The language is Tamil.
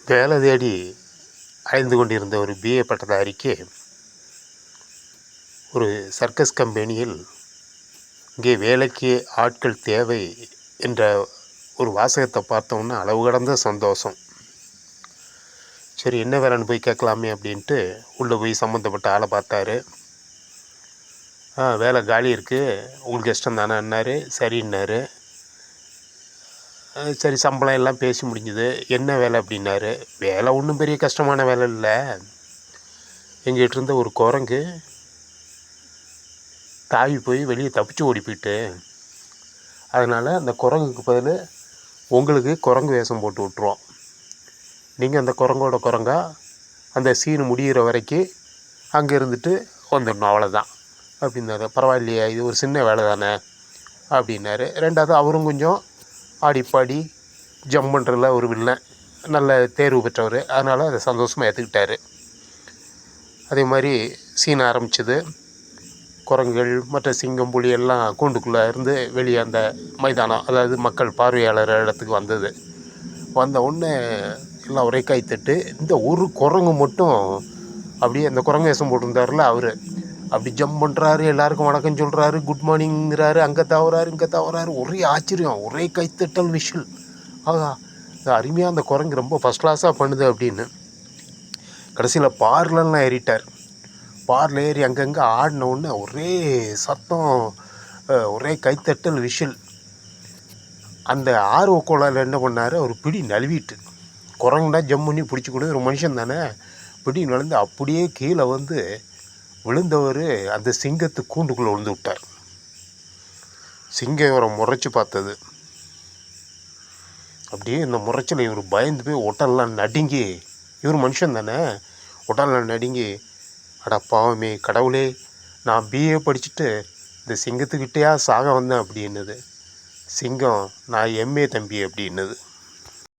வேலை தேடி அலைந்து கொண்டிருந்த ஒரு பிஏ பட்டதாரிக்கு ஒரு சர்க்கஸ் கம்பெனியில் இங்கே வேலைக்கு ஆட்கள் தேவை என்ற ஒரு வாசகத்தை பார்த்தோன்னே அளவு கடந்த சந்தோஷம். சரி, என்ன வேலைன்னு போய் கேட்கலாமே அப்படின்ட்டு உள்ளே போய் சம்மந்தப்பட்ட ஆளை பார்த்தாரு. வேலை காலி இருக்குது, உங்களுக்கு இஷ்டம் தானேன்னாரு. சரின்னாரு. சரி, சம்பளம் எல்லாம் பேசி முடிஞ்சுது. என்ன வேலை அப்படின்னாரு. வேலை ஒன்றும் பெரிய கஷ்டமான வேலை இல்லை. எங்கிட்ட இருந்த ஒரு குரங்கு தாவி போய் வெளியே தப்பிச்சு ஓடி போயிட்டு, அதனால் அந்த குரங்குக்கு பதில் உங்களுக்கு குரங்கு வேஷம் போட்டு விட்ருவோம். நீங்கள் அந்த குரங்கோட குரங்கா அந்த சீனு முடிகிற வரைக்கும் அங்கே இருந்துட்டு வந்துடணும், அவ்வளோதான் அப்படின்னாரு. பரவாயில்லையா, இது ஒரு சின்ன வேலை தானே அப்படின்னாரு. ரெண்டாவது அவரும் கொஞ்சம் ஆடிப்பாடி ஜம்ப் பண்ணுறதுல ஒரு வில்லன், நல்ல தேர்வு பெற்றவர். அதனால் அதை சந்தோஷமாக ஏற்றுக்கிட்டாரு. அதே மாதிரி சீன் ஆரம்பிச்சது. குரங்குகள் மற்ற சிங்கம் புலி எல்லாம் கூண்டுக்குள்ளே இருந்து வெளியே அந்த மைதானம், அதாவது மக்கள் பார்வையாளர் இடத்துக்கு வந்தது. வந்த உடனே எல்லாம் ஒரே கைத்தட்டு. இந்த ஒரு குரங்கு மட்டும் அப்படியே அந்த குரங்கு வேஷம் போட்டிருந்தாருல அவர் அப்படி ஜம்ப் பண்ணுறாரு, எல்லாருக்கும் வணக்கம் சொல்கிறாரு, குட் மார்னிங்கிறாரு, அங்கே தவறாரு இங்கே தவறாரு. ஒரே ஆச்சரியம், ஒரே கைத்தட்டல் விஷல். ஆகா, அருமையாக அந்த குரங்கு ரொம்ப ஃபஸ்ட் கிளாஸாக பண்ணுது அப்படின்னு. கடைசியில் பார்லெலாம் ஏறிட்டார். பார்ல ஏறி அங்கங்கே ஆடின உடனே ஒரே சத்தம், ஒரே கைத்தட்டல் விஷல். அந்த ஆர்வ கோளாறு என்ன பண்ணார், ஒரு பிடி நழுவிட்டு, குரங்குனா ஜம் பண்ணி பிடிச்சி கொடு, ஒரு மனுஷன் தானே, பிடி நழுந்து அப்படியே கீழே வந்து விழுந்தவர் அந்த சிங்கத்து கூண்டுக்குள்ளே விழுந்து விட்டார். சிங்கம் இவரை முறைச்சி பார்த்தது. அப்படியே இந்த முறைச்சில் இவர் பயந்து போய் ஒட்டெல்லாம் நடுங்கி, இவர் மனுஷன் தானே, ஒட்டெல்லாம் நடுங்கி, அட பாவமே கடவுளே, நான் பிஏ படிச்சுட்டு இந்த சிங்கத்துக்கிட்டேயா சாக வந்தேன் அப்படின்னுது. சிங்கம், நான் எம்ஏ தம்பி அப்படின்னுது.